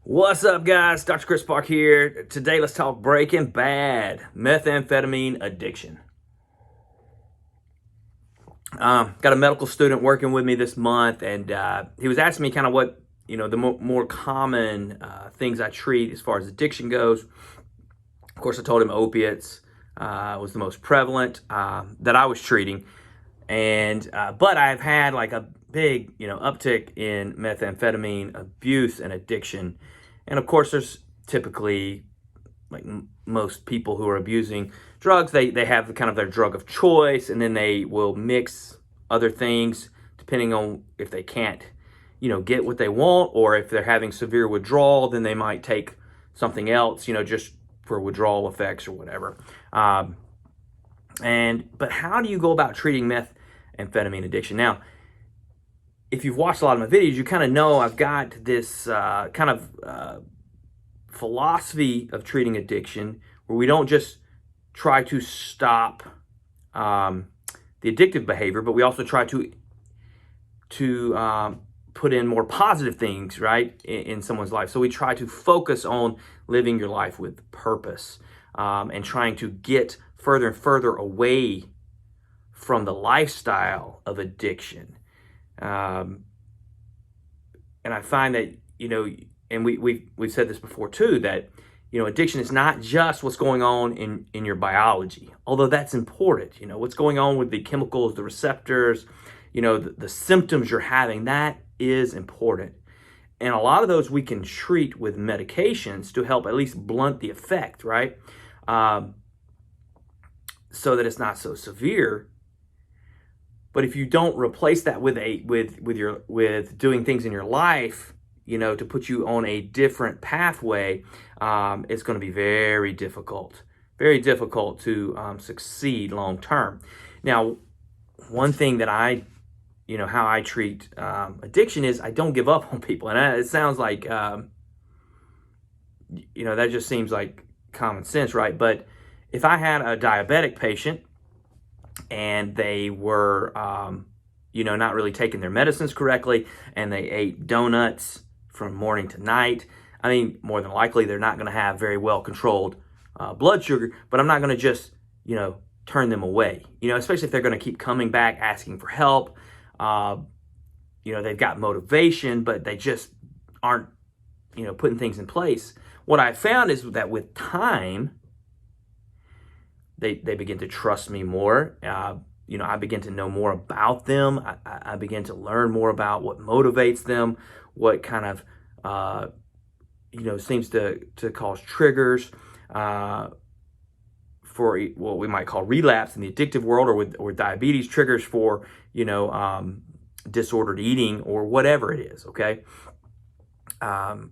What's up, guys? Dr. Chris Park here. Today, let's talk Breaking Bad, methamphetamine addiction. Got a medical student working with me this month, and he was asking me kind of what, the more common things I treat as far as addiction goes. Of course, I told him opiates was the most prevalent that I was treating. But I've had like a big, uptick in methamphetamine abuse and addiction. And of course, there's typically, like most people who are abusing drugs, they have kind of their drug of choice, and then they will mix other things depending on if they can't, get what they want, or if they're having severe withdrawal, then they might take something else, just for withdrawal effects or whatever. But how do you go about treating methamphetamine addiction? Now, if you've watched a lot of my videos, you kind of know I've got this philosophy of treating addiction where we don't just try to stop the addictive behavior, but we also try to put in more positive things, right, in someone's life. So we try to focus on living your life with purpose and trying to get further and further away from the lifestyle of addiction. And I find that, and we've said this before too, that, addiction is not just what's going on in your biology, although that's important. What's going on with the chemicals, the receptors, the symptoms you're having, that is important. And a lot of those we can treat with medications to help at least blunt the effect, right? So that it's not so severe. But if you don't replace that with doing things in your life, to put you on a different pathway, it's going to be very difficult to succeed long term. Now, one thing that how I treat addiction is I don't give up on people, and it sounds like that just seems like common sense, right? But if I had a diabetic patient and they were, not really taking their medicines correctly, and they ate donuts from morning to night, I mean, more than likely, they're not going to have very well controlled blood sugar, but I'm not going to just, turn them away, especially if they're going to keep coming back, asking for help. They've got motivation, but they just aren't, putting things in place. What I found is that with time, they begin to trust me more. I begin to know more about them. I begin to learn more about what motivates them, what kind of, seems to cause triggers for what we might call relapse in the addictive world, or diabetes triggers for, disordered eating or whatever it is, okay? I'm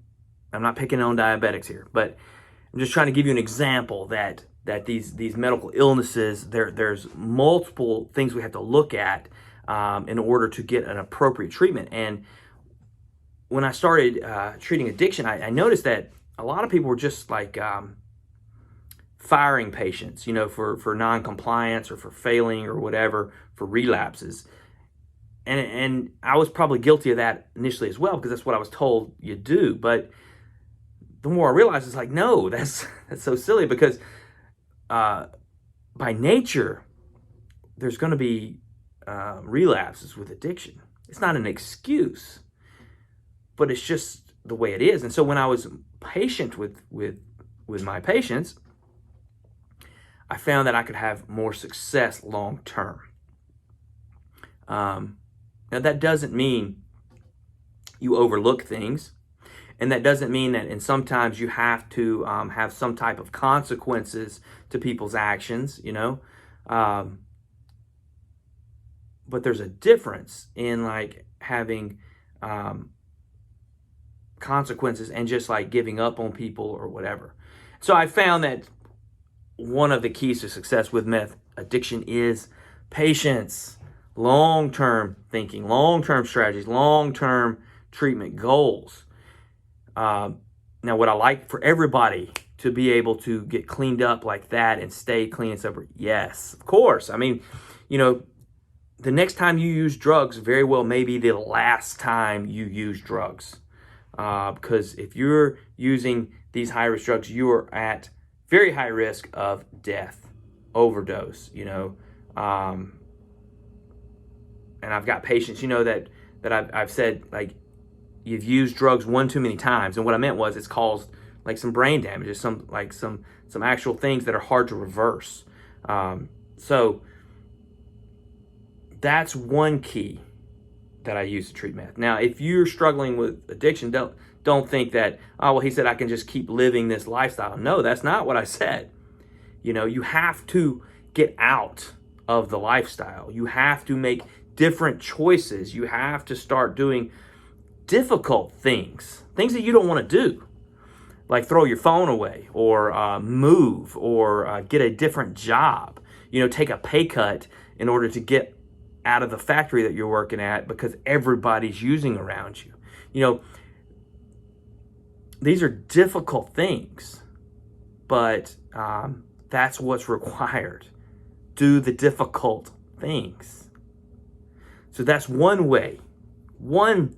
not picking on diabetics here, but I'm just trying to give you an example that these medical illnesses, there's multiple things we have to look at in order to get an appropriate treatment. And when I started treating addiction, I noticed that a lot of people were just like firing patients, for non-compliance or for failing or whatever, for relapses. And I was probably guilty of that initially as well, because that's what I was told you do. But the more I realized, it's like, no, that's so silly, because by nature, there's going to be relapses with addiction. It's not an excuse, but it's just the way it is. And so when I was patient with my patients, I found that I could have more success long term. Now, that doesn't mean you overlook things. And that doesn't mean that, and sometimes you have to have some type of consequences to people's actions, but there's a difference in like having consequences and just like giving up on people or whatever. So I found that one of the keys to success with meth addiction is patience, long-term thinking, long-term strategies, long-term treatment goals. Now, would I like for everybody to be able to get cleaned up like that and stay clean and sober? Yes, of course. I mean, the next time you use drugs very well may be the last time you use drugs. because if you're using these high-risk drugs, you are at very high risk of death, overdose, and I've got patients, that I've said, like, you've used drugs one too many times, and what I meant was it's caused like some brain damage, some actual things that are hard to reverse. So that's one key that I use to treat meth. Now, if you're struggling with addiction, don't think that, oh, well, he said I can just keep living this lifestyle. No, that's not what I said. You have to get out of the lifestyle. You have to make different choices. You have to start doing difficult things that you don't want to do, like throw your phone away, or move, or get a different job, take a pay cut in order to get out of the factory that you're working at because everybody's using around you. These are difficult things, but that's what's required. Do the difficult things. So that's one way, one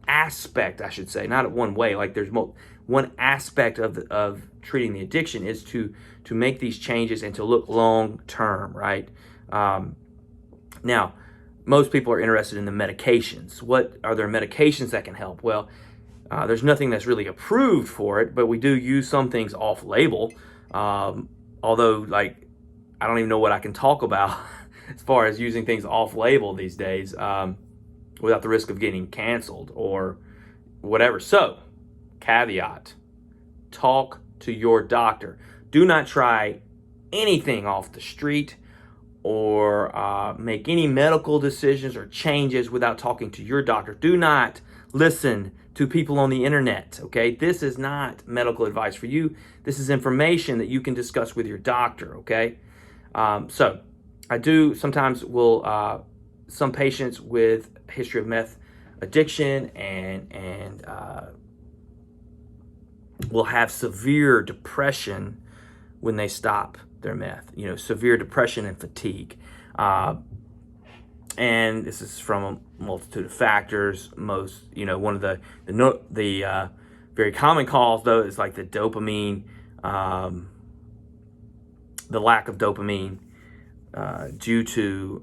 aspect, I should say, not one way, like there's one aspect of treating the addiction is to make these changes and to look long term, right? Now, most people are interested in the medications. What are there medications that can help? Well, there's nothing that's really approved for it, but we do use some things off label. Although, like, I don't even know what I can talk about as far as using things off label these days without the risk of getting canceled or whatever. So, caveat, talk to your doctor. Do not try anything off the street or make any medical decisions or changes without talking to your doctor. Do not listen to people on the internet, okay? This is not medical advice for you. This is information that you can discuss with your doctor, okay? So I do sometimes will, some patients with a history of meth addiction and will have severe depression when they stop their meth, severe depression and fatigue. And this is from a multitude of factors. Most, one of the very common cause, though, is like the dopamine, the lack of dopamine due to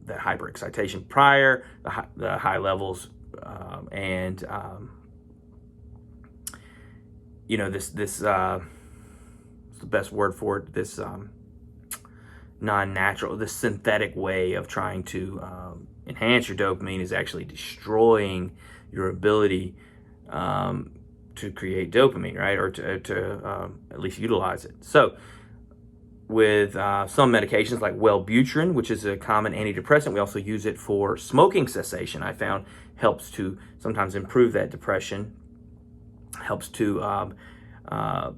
that hyperexcitation prior, the high levels, and this what's the best word for it? This non-natural, this synthetic way of trying to enhance your dopamine is actually destroying your ability to create dopamine, right? Or to at least utilize it. So with some medications like Wellbutrin, which is a common antidepressant, we also use it for smoking cessation. I found helps to sometimes improve that depression, helps to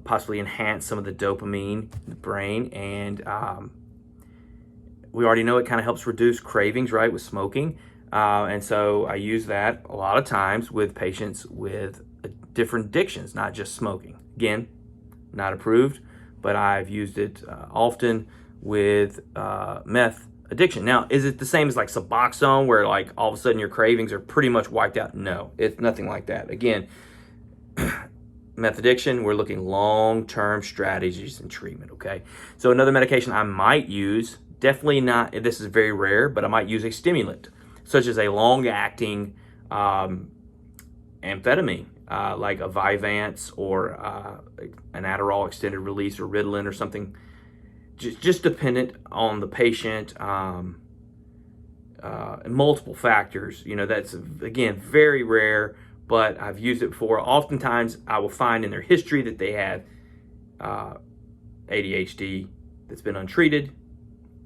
possibly enhance some of the dopamine in the brain, and we already know it kind of helps reduce cravings, right, with smoking. And so I use that a lot of times with patients with different addictions, not just smoking. Again, not approved, but I've used it often with meth addiction. Now, is it the same as like Suboxone, where like all of a sudden your cravings are pretty much wiped out? No, it's nothing like that. Again, meth addiction, we're looking long-term strategies and treatment, okay? So another medication I might use, definitely not, this is very rare, but I might use a stimulant, such as a long-acting amphetamine, like a Vyvanse or an Adderall extended release or Ritalin or something, just dependent on the patient, and multiple factors. That's, again, very rare, but I've used it before. Oftentimes, I will find in their history that they have ADHD that's been untreated.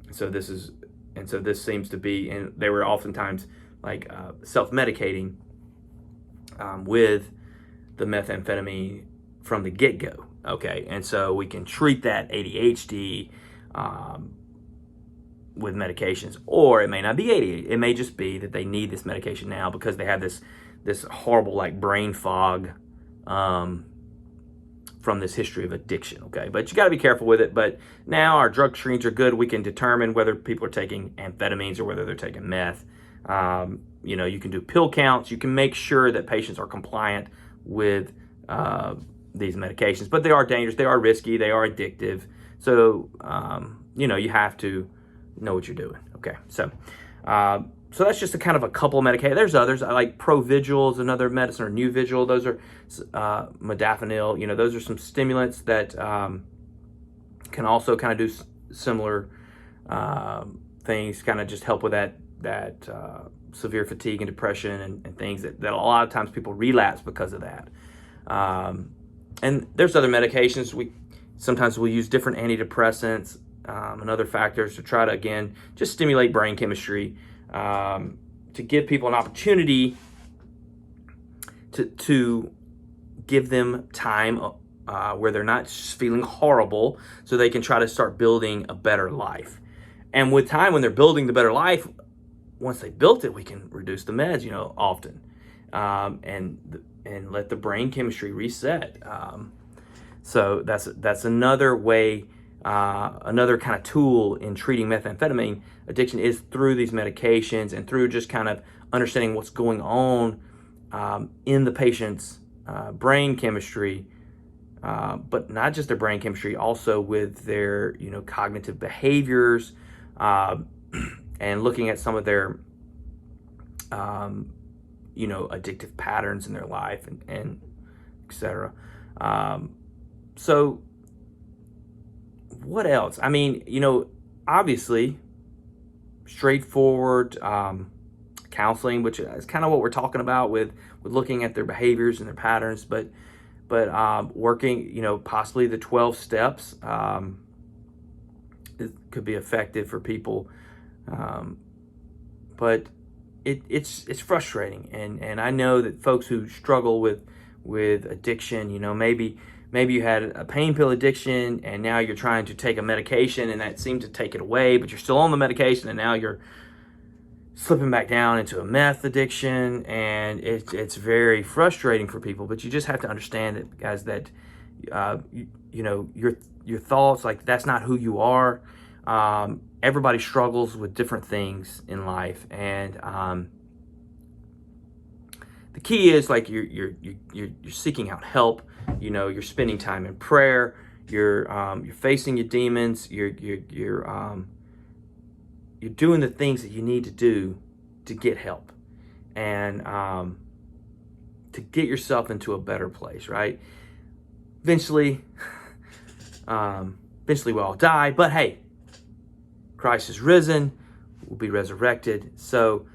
So this seems to be, and they were oftentimes like self-medicating with the methamphetamine from the get-go. Okay, and so we can treat that ADHD with medications, or it may not be ADHD. It may just be that they need this medication now because they have this horrible like brain fog from this history of addiction, okay? But you got to be careful with it. But now our drug screens are good. We can determine whether people are taking amphetamines or whether they're taking meth You can do pill counts. You can make sure that patients are compliant with these medications, but they are dangerous. They are risky. They are addictive. So, you have to know what you're doing. Okay. So that's just a kind of a couple of medications. There's others. I like Provigil is another medicine, or Nuvigil. Those are modafinil. Those are some stimulants that can also kind of do similar things, kind of just help with that severe fatigue and depression and things that a lot of times people relapse because of that. And there's other medications. Sometimes we'll use different antidepressants and other factors to try to, again, just stimulate brain chemistry, to give people an opportunity to give them time where they're not feeling horrible, so they can try to start building a better life. And with time, when they're building the better life, once they built it, we can reduce the meds, often, and let the brain chemistry reset. So that's another way, another kind of tool in treating methamphetamine addiction is through these medications and through just kind of understanding what's going on in the patient's brain chemistry, but not just their brain chemistry, also with their cognitive behaviors, and looking at some of their addictive patterns in their life and etc. So what else? I mean, obviously straightforward counseling, which is kind of what we're talking about with looking at their behaviors and their patterns, but working, possibly the 12 steps, it could be effective for people. But it's frustrating. And I know that folks who struggle with addiction, maybe you had a pain pill addiction and now you're trying to take a medication and that seemed to take it away, but you're still on the medication and now you're slipping back down into a meth addiction, and it's very frustrating for people. But you just have to understand that, guys, that your thoughts, like, that's not who you are. Everybody struggles with different things in life, and the key is, like, you're seeking out help. You're spending time in prayer. You're facing your demons. You're doing the things that you need to do to get help and to get yourself into a better place, right? Eventually we'll all die, but hey, Christ is risen, we'll be resurrected. So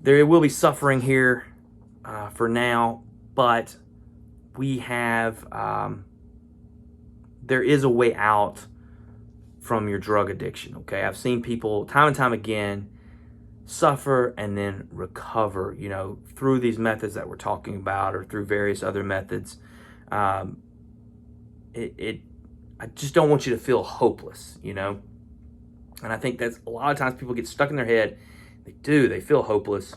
there will be suffering here for now, but we have, there is a way out from your drug addiction, okay? I've seen people time and time again suffer and then recover, through these methods that we're talking about or through various other methods. I just don't want you to feel hopeless, And I think that's a lot of times people get stuck in their head. They feel hopeless,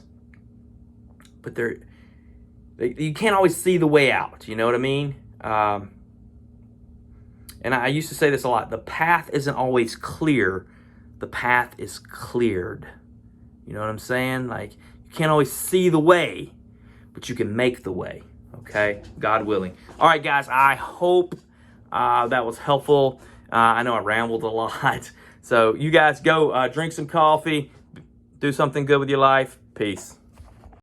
but you can't always see the way out, you know what I mean? And I used to say this a lot. The path isn't always clear. The path is cleared. You know what I'm saying? Like, you can't always see the way, but you can make the way. Okay? God willing. All right, guys. I hope that was helpful. I know I rambled a lot. So you guys go drink some coffee. Do something good with your life. Peace.